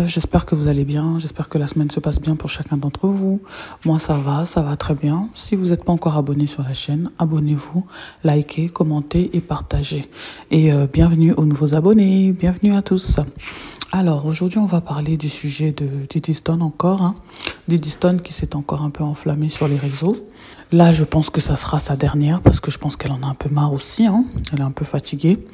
j'espère que vous allez bien, j'espère que la semaine se passe bien pour chacun d'entre vous. Moi ça va très bien. Si vous n'êtes pas encore abonné sur la chaîne, abonnez-vous, likez, commentez et partagez. Et bienvenue aux nouveaux abonnés, bienvenue à tous. Alors aujourd'hui on va parler du sujet de Diddy Stone encore, Diddy Stone qui s'est encore un peu enflammé sur les réseaux. Là je pense que ça sera sa dernière parce que je pense qu'elle en a un peu marre aussi, elle est un peu fatiguée.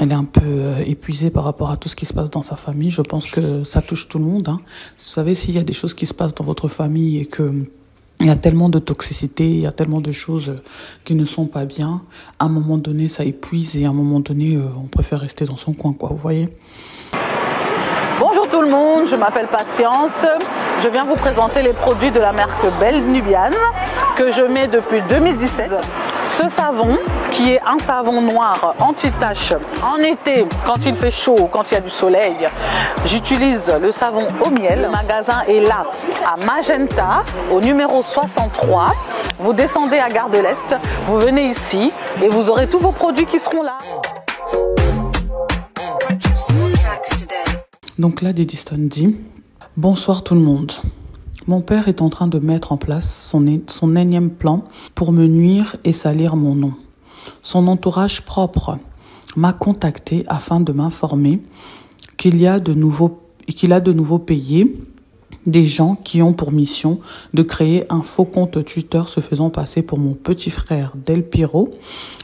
Elle est un peu épuisée par rapport à tout ce qui se passe dans sa famille. Je pense que ça touche tout le monde. Vous savez, s'il y a des choses qui se passent dans votre famille et que il y a tellement de toxicité, il y a tellement de choses qui ne sont pas bien, à un moment donné, ça épuise et à un moment donné, on préfère rester dans son coin, quoi. Vous voyez ? Bonjour tout le monde, je m'appelle Patience. Je viens vous présenter les produits de la marque Belle Nubiane que je mets depuis 2017. Ce savon, qui est un savon noir anti-tache en été, quand il fait chaud, quand il y a du soleil, j'utilise le savon au miel. Le magasin est là, à Magenta, au numéro 63. Vous descendez à Gare de l'Est, vous venez ici et vous aurez tous vos produits qui seront là. Donc là, Diddy Stone dit « Bonsoir tout le monde. Mon père est en train de mettre en place son énième plan pour me nuire et salir mon nom. Son entourage propre m'a contacté afin de m'informer qu'il a de nouveau payé des gens qui ont pour mission de créer un faux compte Twitter se faisant passer pour mon petit frère Del Piro.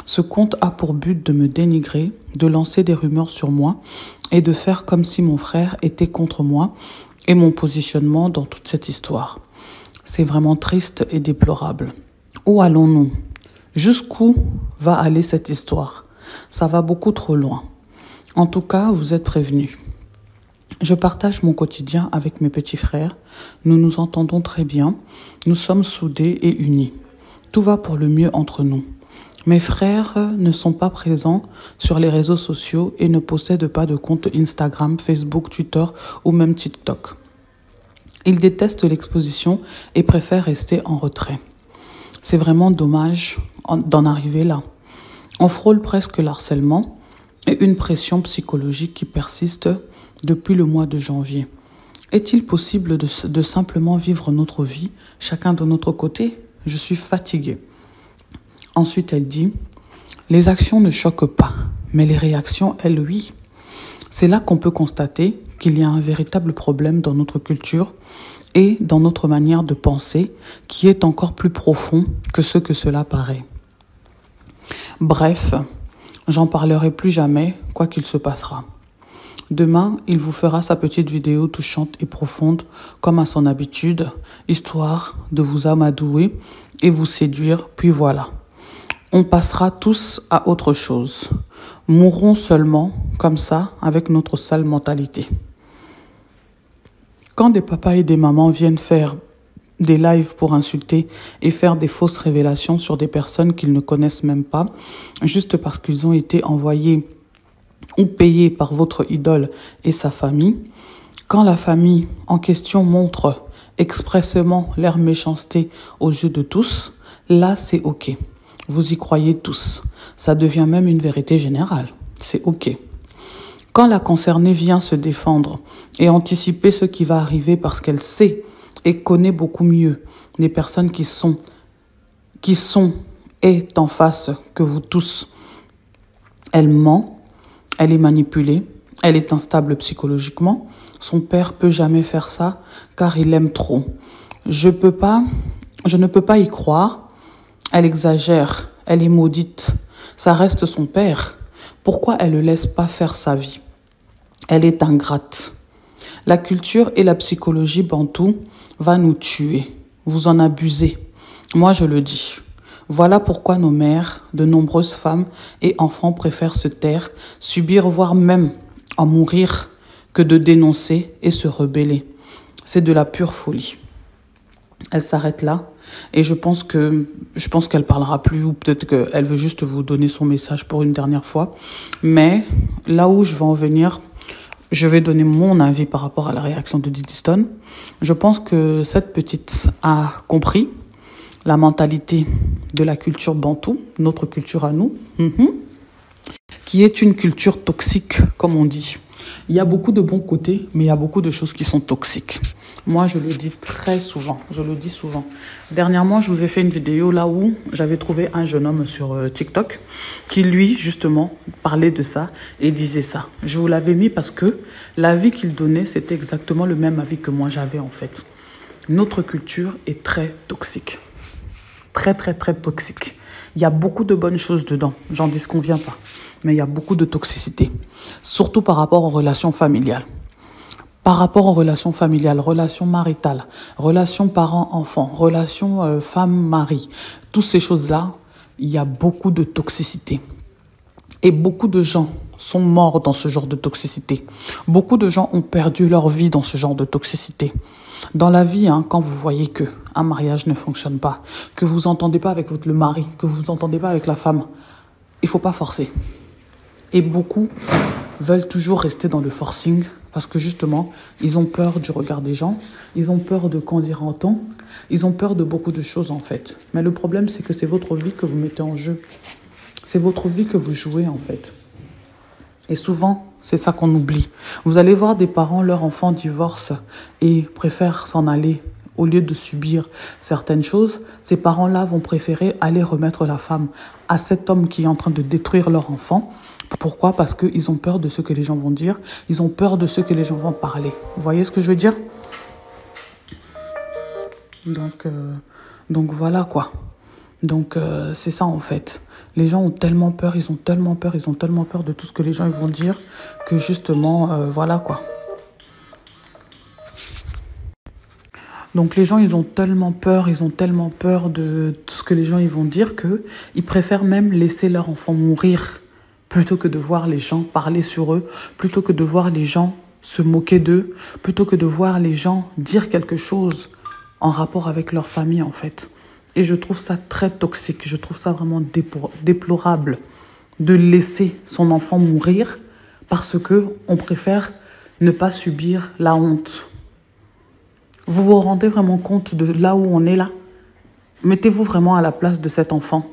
Ce compte a pour but de me dénigrer, de lancer des rumeurs sur moi et de faire comme si mon frère était contre moi et mon positionnement dans toute cette histoire. C'est vraiment triste et déplorable. Où allons-nous ? Jusqu'où va aller cette histoire ? Ça va beaucoup trop loin. En tout cas, vous êtes prévenus. Je partage mon quotidien avec mes petits frères. Nous nous entendons très bien. Nous sommes soudés et unis. Tout va pour le mieux entre nous. Mes frères ne sont pas présents sur les réseaux sociaux et ne possèdent pas de compte Instagram, Facebook, Twitter ou même TikTok. Ils détestent l'exposition et préfèrent rester en retrait. C'est vraiment dommage d'en arriver là. On frôle presque l'harcèlement et une pression psychologique qui persiste depuis le mois de janvier. Est-il possible de simplement vivre notre vie, chacun de notre côté ? Je suis fatiguée. Ensuite, elle dit « Les actions ne choquent pas, mais les réactions, elles, oui. » C'est là qu'on peut constater qu'il y a un véritable problème dans notre culture et dans notre manière de penser qui est encore plus profond que ce que cela paraît. Bref, j'en parlerai plus jamais, quoi qu'il se passera. Demain, il vous fera sa petite vidéo touchante et profonde, comme à son habitude, histoire de vous amadouer et vous séduire, puis voilà. On passera tous à autre chose. Mourrons seulement, comme ça, avec notre sale mentalité. Quand des papas et des mamans viennent faire des lives pour insulter et faire des fausses révélations sur des personnes qu'ils ne connaissent même pas, juste parce qu'ils ont été envoyés ou payés par votre idole et sa famille, quand la famille en question montre expressément leur méchanceté aux yeux de tous, là c'est ok. Vous y croyez tous. Ça devient même une vérité générale. C'est ok. Quand la concernée vient se défendre et anticiper ce qui va arriver parce qu'elle sait et connaît beaucoup mieux les personnes qui est en face que vous tous, elle ment, elle est manipulée, elle est instable psychologiquement. Son père peut jamais faire ça car il l'aime trop. Je ne peux pas y croire. Elle exagère, elle est maudite. Ça reste son père. Pourquoi elle ne laisse pas faire sa vie ? Elle est ingrate. La culture et la psychologie bantou va nous tuer. Vous en abusez. Moi, je le dis. Voilà pourquoi nos mères, de nombreuses femmes et enfants préfèrent se taire, subir, voire même en mourir, que de dénoncer et se rebeller. C'est de la pure folie. Elle s'arrête là et je pense qu'elle parlera plus ou peut-être qu'elle veut juste vous donner son message pour une dernière fois. Mais là où je veux en venir, je vais donner mon avis par rapport à la réaction de Diddy Stone. Je pense que cette petite a compris la mentalité de la culture bantou, notre culture à nous, qui est une culture toxique, comme on dit. Il y a beaucoup de bons côtés, mais il y a beaucoup de choses qui sont toxiques. Moi, je le dis très souvent, je le dis souvent. Dernièrement, je vous ai fait une vidéo là où j'avais trouvé un jeune homme sur TikTok qui, lui, justement, parlait de ça et disait ça. Je vous l'avais mis parce que l'avis qu'il donnait, c'était exactement le même avis que moi j'avais en fait. Notre culture est très toxique. Très, très, très toxique. Il y a beaucoup de bonnes choses dedans, j'en disconviens pas. Mais il y a beaucoup de toxicité, surtout par rapport aux relations familiales. Par rapport aux relations familiales, relations maritales, relations parents-enfants, relations femme-mari, toutes ces choses-là, il y a beaucoup de toxicité. Et beaucoup de gens sont morts dans ce genre de toxicité. Beaucoup de gens ont perdu leur vie dans ce genre de toxicité. Dans la vie, quand vous voyez qu'un mariage ne fonctionne pas, que vous n'entendez pas avec le mari, que vous n'entendez pas avec la femme, il ne faut pas forcer. Et beaucoup veulent toujours rester dans le forcing parce que justement, ils ont peur du regard des gens, ils ont peur de qu'en dira-t-on, ils ont peur de beaucoup de choses en fait. Mais le problème, c'est que c'est votre vie que vous mettez en jeu. C'est votre vie que vous jouez en fait. Et souvent, c'est ça qu'on oublie. Vous allez voir des parents, leur enfant divorce et préfèrent s'en aller. Au lieu de subir certaines choses, ces parents-là vont préférer aller remettre la femme à cet homme qui est en train de détruire leur enfant. Pourquoi? Parce qu'ils ont peur de ce que les gens vont dire. Ils ont peur de ce que les gens vont parler. Vous voyez ce que je veux dire? Donc voilà quoi. Donc c'est ça en fait. Les gens ont tellement peur, ils ont tellement peur de tout ce que les gens vont dire que justement, voilà quoi. Donc les gens, ils ont tellement peur de tout ce que les gens ils vont dire qu'ils préfèrent même laisser leur enfant mourir plutôt que de voir les gens parler sur eux, plutôt que de voir les gens se moquer d'eux, plutôt que de voir les gens dire quelque chose en rapport avec leur famille en fait. Et je trouve ça très toxique, je trouve ça vraiment déplorable de laisser son enfant mourir parce qu'on préfère ne pas subir la honte. Vous vous rendez vraiment compte de là où on est là? Mettez-vous vraiment à la place de cet enfant.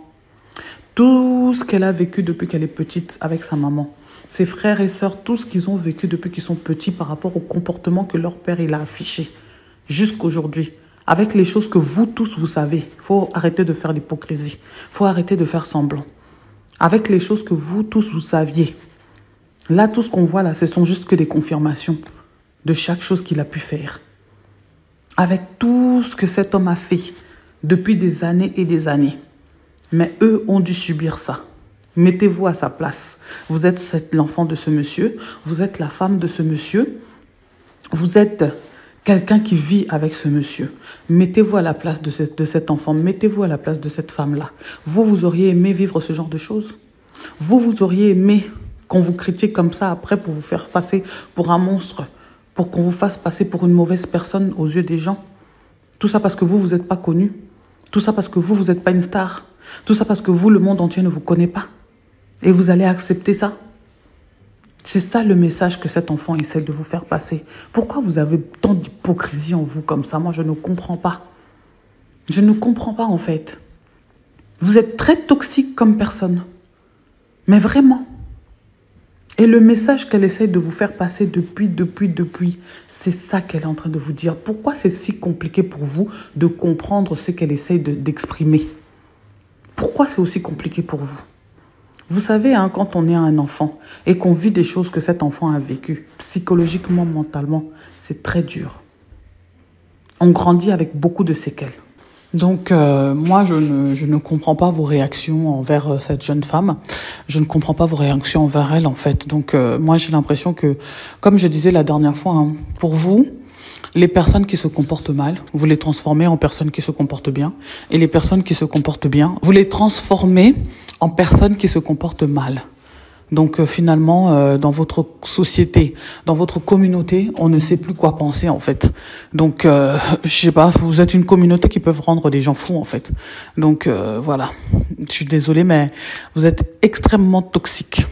Tout ce qu'elle a vécu depuis qu'elle est petite avec sa maman, ses frères et sœurs, tout ce qu'ils ont vécu depuis qu'ils sont petits par rapport au comportement que leur père il a affiché jusqu'aujourd'hui. Avec les choses que vous tous vous savez, il faut arrêter de faire l'hypocrisie, il faut arrêter de faire semblant. Avec les choses que vous tous vous saviez, là tout ce qu'on voit là, ce sont juste que des confirmations de chaque chose qu'il a pu faire. Avec tout ce que cet homme a fait depuis des années et des années. Mais eux ont dû subir ça. Mettez-vous à sa place. Vous êtes l'enfant de ce monsieur, vous êtes la femme de ce monsieur, vous êtes quelqu'un qui vit avec ce monsieur. Mettez-vous à la place de cet enfant, mettez-vous à la place de cette femme-là. Vous auriez aimé vivre ce genre de choses? Vous auriez aimé qu'on vous critique comme ça après pour vous faire passer pour un monstre, pour qu'on vous fasse passer pour une mauvaise personne aux yeux des gens? Tout ça parce que vous n'êtes pas connu. Tout ça parce que vous n'êtes pas une star. Tout ça parce que vous, le monde entier ne vous connaît pas. Et vous allez accepter ça? C'est ça le message que cet enfant essaie de vous faire passer. Pourquoi vous avez tant d'hypocrisie en vous comme ça? Moi, je ne comprends pas. Je ne comprends pas en fait. Vous êtes très toxique comme personne. Mais vraiment. Et le message qu'elle essaie de vous faire passer depuis, c'est ça qu'elle est en train de vous dire. Pourquoi c'est si compliqué pour vous de comprendre ce qu'elle essaie d'exprimer? Pourquoi c'est aussi compliqué pour vous? Vous savez, quand on est un enfant et qu'on vit des choses que cet enfant a vécues, psychologiquement, mentalement, c'est très dur. On grandit avec beaucoup de séquelles. Donc, moi, je ne comprends pas vos réactions envers cette jeune femme. Je ne comprends pas vos réactions envers elle, en fait. Donc, moi, j'ai l'impression que, comme je disais la dernière fois, pour vous, les personnes qui se comportent mal, vous les transformez en personnes qui se comportent bien. Et les personnes qui se comportent bien, vous les transformez en personnes qui se comportent mal. Donc finalement, dans votre société, dans votre communauté, on ne sait plus quoi penser en fait. Donc, je sais pas, vous êtes une communauté qui peut rendre des gens fous en fait. Donc voilà, je suis désolée, mais vous êtes extrêmement toxique.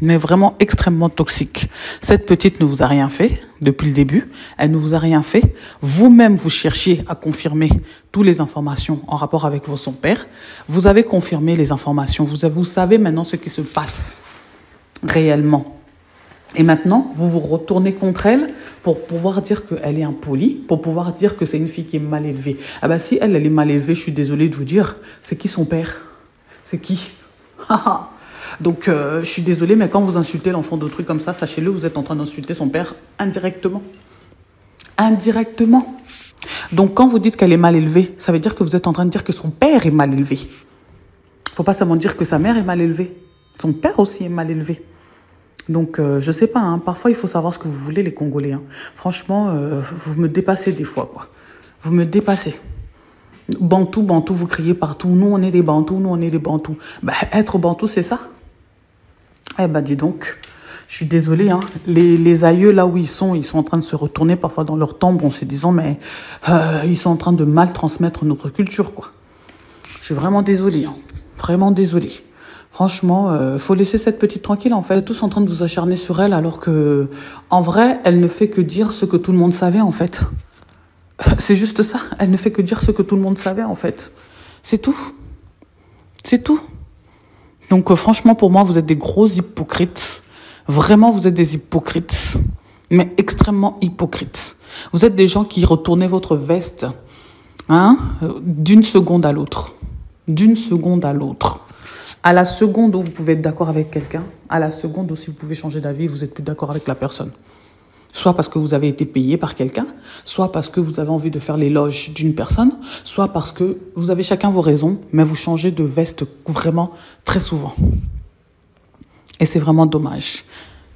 Mais vraiment extrêmement toxique. Cette petite ne vous a rien fait depuis le début. Elle ne vous a rien fait. Vous-même, vous cherchiez à confirmer toutes les informations en rapport avec son père. Vous avez confirmé les informations. Vous savez maintenant ce qui se passe réellement. Et maintenant, vous vous retournez contre elle pour pouvoir dire qu'elle est impolie, pour pouvoir dire que c'est une fille qui est mal élevée. Ah bah si elle est mal élevée, je suis désolée de vous dire, c'est qui son père? C'est qui? Donc, je suis désolée, mais quand vous insultez l'enfant d'autrui comme ça, sachez-le, vous êtes en train d'insulter son père indirectement. Indirectement. Donc, quand vous dites qu'elle est mal élevée, ça veut dire que vous êtes en train de dire que son père est mal élevé. Faut pas seulement dire que sa mère est mal élevée. Son père aussi est mal élevé. Donc, je sais pas, hein, parfois, il faut savoir ce que vous voulez, les Congolais. Hein. Franchement, vous me dépassez des fois, quoi. Vous me dépassez. Bantou, Bantou, vous criez partout. Nous, on est des Bantous, nous, on est des Bantous. Bah, être Bantou, c'est ça. Eh ben, dis donc, je suis désolée, hein. Les aïeux, là où ils sont en train de se retourner parfois dans leur tombe en se disant, mais ils sont en train de mal transmettre notre culture, quoi. Je suis vraiment désolée, hein. Vraiment désolée. Franchement, faut laisser cette petite tranquille, en fait. Tous en train de vous acharner sur elle, alors que, en vrai, elle ne fait que dire ce que tout le monde savait, en fait. C'est juste ça. Elle ne fait que dire ce que tout le monde savait, en fait. C'est tout. C'est tout. Donc, franchement, pour moi, vous êtes des gros hypocrites. Vraiment, vous êtes des hypocrites. Mais extrêmement hypocrites. Vous êtes des gens qui retournez votre veste, hein, d'une seconde à l'autre. D'une seconde à l'autre. À la seconde où vous pouvez être d'accord avec quelqu'un, à la seconde où si vous pouvez changer d'avis, vous n'êtes plus d'accord avec la personne. Soit parce que vous avez été payé par quelqu'un, soit parce que vous avez envie de faire l'éloge d'une personne, soit parce que vous avez chacun vos raisons, mais vous changez de veste vraiment très souvent. Et c'est vraiment dommage.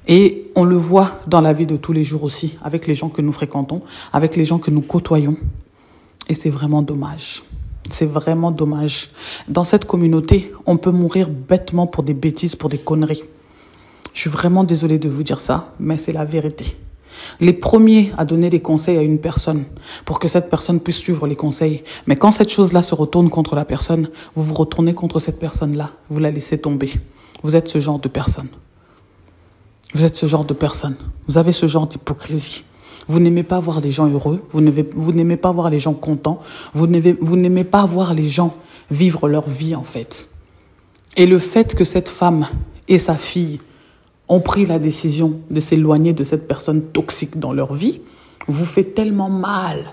Et on le voit dans la vie de tous les jours aussi, avec les gens que nous fréquentons, avec les gens que nous côtoyons. Et c'est vraiment dommage. C'est vraiment dommage. Dans cette communauté, on peut mourir bêtement pour des bêtises, pour des conneries. Je suis vraiment désolée de vous dire ça, mais c'est la vérité. Les premiers à donner des conseils à une personne pour que cette personne puisse suivre les conseils. Mais quand cette chose-là se retourne contre la personne, vous vous retournez contre cette personne-là. Vous la laissez tomber. Vous êtes ce genre de personne. Vous êtes ce genre de personne. Vous avez ce genre d'hypocrisie. Vous n'aimez pas voir les gens heureux, vous n'aimez pas voir les gens contents, vous n'aimez pas voir les gens vivre leur vie, en fait. Et le fait que cette femme et sa fille ont pris la décision de s'éloigner de cette personne toxique dans leur vie, vous fait tellement mal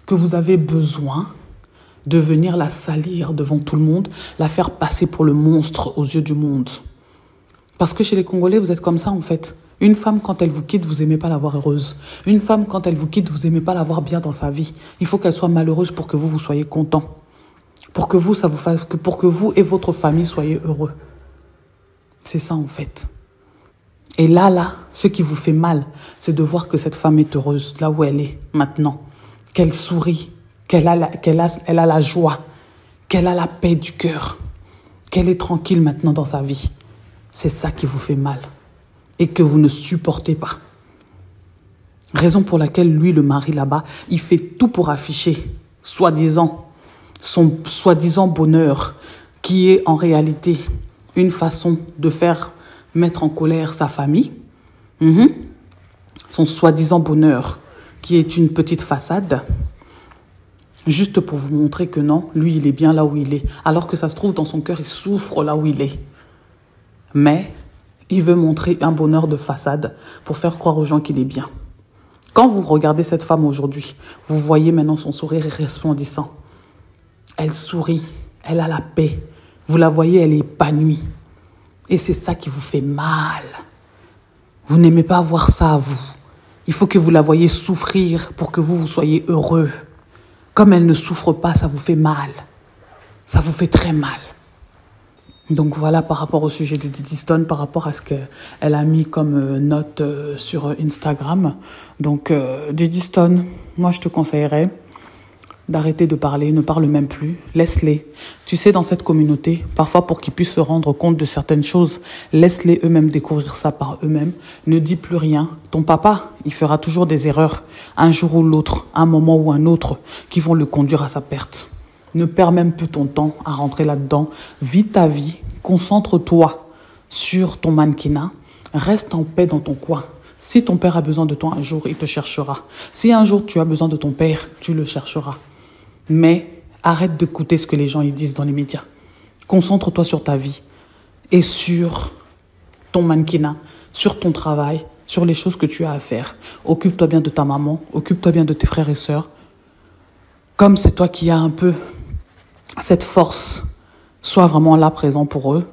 que vous avez besoin de venir la salir devant tout le monde, la faire passer pour le monstre aux yeux du monde. Parce que chez les Congolais, vous êtes comme ça, en fait. Une femme, quand elle vous quitte, vous n'aimez pas la voir heureuse. Une femme, quand elle vous quitte, vous n'aimez pas la voir bien dans sa vie. Il faut qu'elle soit malheureuse pour que vous soyez content. Pour que vous, ça vous fasse, pour que vous et votre famille soyez heureux. C'est ça, en fait. Et là, ce qui vous fait mal, c'est de voir que cette femme est heureuse, là où elle est, maintenant. Qu'elle sourit, elle a la joie, qu'elle a la paix du cœur, qu'elle est tranquille maintenant dans sa vie. C'est ça qui vous fait mal. Et que vous ne supportez pas. Raison pour laquelle lui, le mari là-bas, il fait tout pour afficher, soi-disant, son soi-disant bonheur, qui est en réalité une façon de faire mettre en colère sa famille. Son soi-disant bonheur, qui est une petite façade, juste pour vous montrer que non, lui, il est bien là où il est. Alors que ça se trouve, dans son cœur, il souffre là où il est. Mais il veut montrer un bonheur de façade pour faire croire aux gens qu'il est bien. Quand vous regardez cette femme aujourd'hui, vous voyez maintenant son sourire resplendissant. Elle sourit, elle a la paix. Vous la voyez, elle est épanouie. Et c'est ça qui vous fait mal. Vous n'aimez pas voir ça à vous. Il faut que vous la voyez souffrir pour que vous soyez heureux. Comme elle ne souffre pas, ça vous fait mal. Ça vous fait très mal. Donc voilà, par rapport au sujet de Didi Stone, par rapport à ce qu'elle a mis comme note sur Instagram. Donc Didi Stone, moi je te conseillerais d'arrêter de parler, ne parle même plus, laisse-les. Tu sais, dans cette communauté, parfois pour qu'ils puissent se rendre compte de certaines choses, laisse-les eux-mêmes découvrir ça par eux-mêmes. Ne dis plus rien. Ton papa, il fera toujours des erreurs, un jour ou l'autre, un moment ou un autre, qui vont le conduire à sa perte. Ne perds même plus ton temps à rentrer là-dedans. Vis ta vie, concentre-toi sur ton mannequinat, reste en paix dans ton coin. Si ton père a besoin de toi un jour, il te cherchera. Si un jour tu as besoin de ton père, tu le chercheras. Mais arrête d'écouter ce que les gens ils disent dans les médias. Concentre-toi sur ta vie et sur ton mannequinat, sur ton travail, sur les choses que tu as à faire. Occupe-toi bien de ta maman, occupe-toi bien de tes frères et sœurs. Comme c'est toi qui as un peu cette force, sois vraiment là présent pour eux.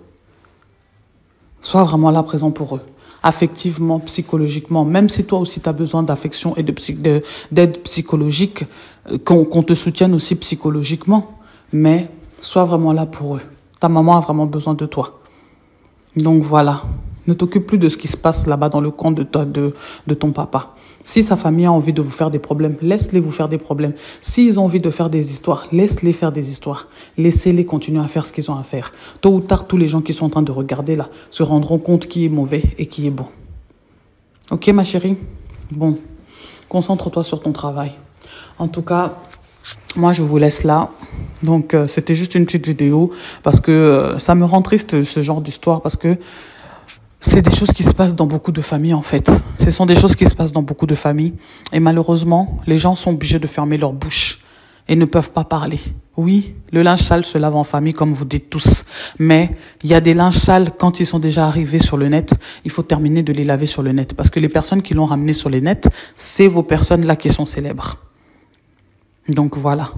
Sois vraiment là présent pour eux. Affectivement, psychologiquement, même si toi aussi tu as besoin d'affection et d'aide psychologique, qu'on te soutienne aussi psychologiquement, mais sois vraiment là pour eux. Ta maman a vraiment besoin de toi. Donc voilà, ne t'occupe plus de ce qui se passe là-bas dans le coin de ton papa. Si sa famille a envie de vous faire des problèmes, laisse-les vous faire des problèmes. S'ils ont envie de faire des histoires, laisse-les faire des histoires. Laissez-les continuer à faire ce qu'ils ont à faire. Tôt ou tard, tous les gens qui sont en train de regarder là se rendront compte qui est mauvais et qui est bon. Ok, ma chérie? Bon, concentre-toi sur ton travail. En tout cas, moi, je vous laisse là. Donc, c'était juste une petite vidéo parce que ça me rend triste ce genre d'histoire parce que c'est des choses qui se passent dans beaucoup de familles, en fait. Ce sont des choses qui se passent dans beaucoup de familles. Et malheureusement, les gens sont obligés de fermer leur bouche et ne peuvent pas parler. Oui, le linge sale se lave en famille, comme vous dites tous. Mais il y a des linges sales, quand ils sont déjà arrivés sur le net, il faut terminer de les laver sur le net. Parce que les personnes qui l'ont ramené sur le net, c'est vos personnes-là qui sont célèbres. Donc voilà.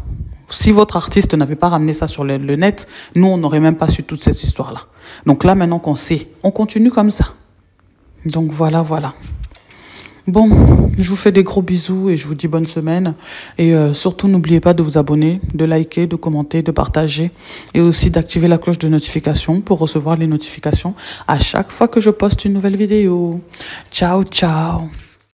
Si votre artiste n'avait pas ramené ça sur le net, nous, on n'aurait même pas su toute cette histoire-là. Donc là, maintenant qu'on sait, on continue comme ça. Donc voilà. Bon, je vous fais des gros bisous et je vous dis bonne semaine. Et surtout, n'oubliez pas de vous abonner, de liker, de commenter, de partager. Et aussi d'activer la cloche de notification pour recevoir les notifications à chaque fois que je poste une nouvelle vidéo. Ciao, ciao.